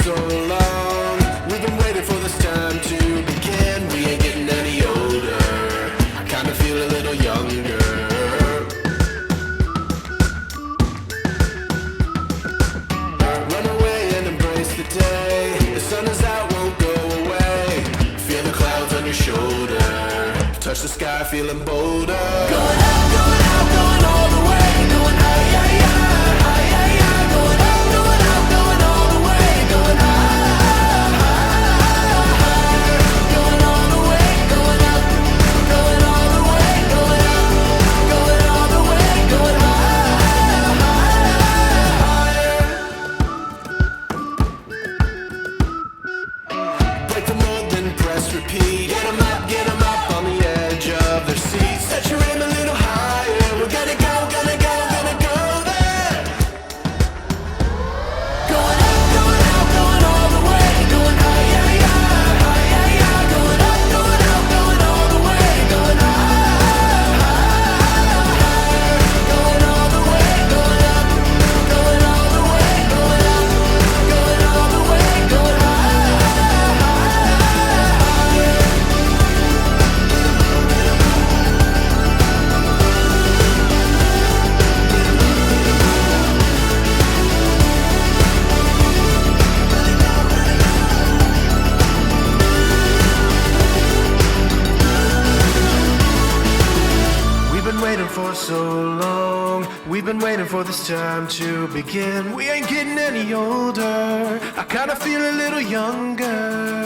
so long. We've been waiting for this time to begin. We ain't getting any older. I kinda feel a little younger. Run away and embrace the day. The sun is out, won't go away. Feel the clouds on your shoulder. Touch the sky, feeling bolder. Going out, going out, going all the way. Going high, yeah, yeah, high, yeah, yeah. Going out, going out, going all the way. Going high, higher. Going all the way, going up. Going all the way, going up. Going all the way, going higher. Break the mold, then press repeat. Get 'em up on the edge of their seats. Set your aim a little higher. We're gonna go, gonna go, gonna go there. Going up, going out, going all the way. Going high, yeah, yeah, high, yeah, yeah. Going up, going out, going all the way. Going higher. Going all the way, going up. Going all the way, going up. Going all the way, going We've been waiting for so long. We've been waiting for this time to begin. We ain't getting any older. I kinda feel a little younger.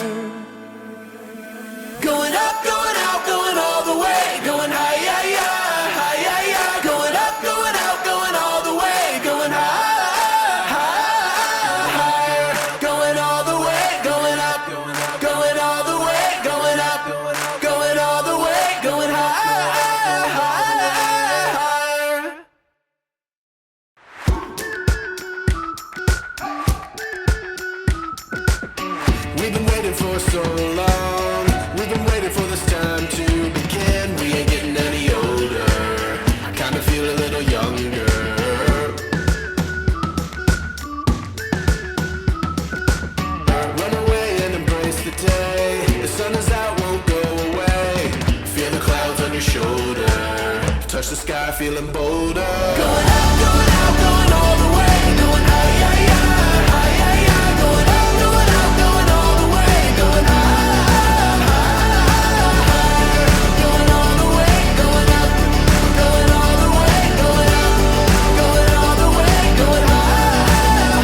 Going up, going out, going all the way. Going high, yeah, yeah, high, yeah, yeah. Going up, going out, going all the way. Going high, higher. Going all the way, going up. Going all the way, going up. Going all the way, going higher. We've been waiting for so long. We've been waiting for this time to begin. We ain't getting any older. I kinda feel a little younger. Run away and embrace the day. The sun is out, won't go away. Feel the clouds on your shoulder. Touch the sky, feeling bolder. Going out, going out, going all the way. Going high, yeah, yeah, high, yeah, yeah. Going out, going out, going all the way. Going higher. Going all the way, going up. Going all the way, going up. Going all the way, going higher.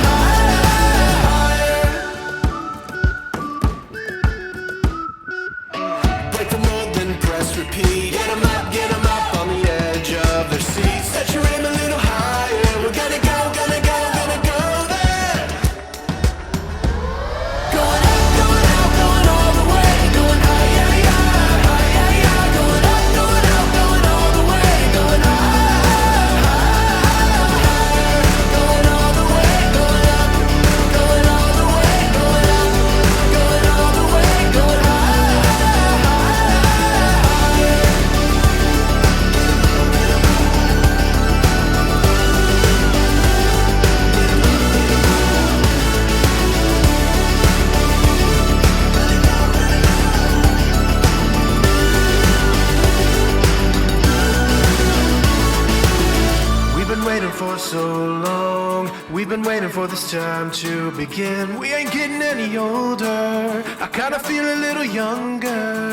Break the mold, then press repeat. Get 'em up on the edge of their seats. Set your aim a little higher. We're gonna go, gonna go, gonna go there. Going up, going out, going all the way. Going high, yeah, yeah, high, yeah, yeah. Going up, going out, going all the way. Going higher. Going all the way, going up. Going all the way, going up. Going all the way, going We've been waiting for so long. We've been waiting for this time to begin. We ain't getting any older. I kinda feel a little younger.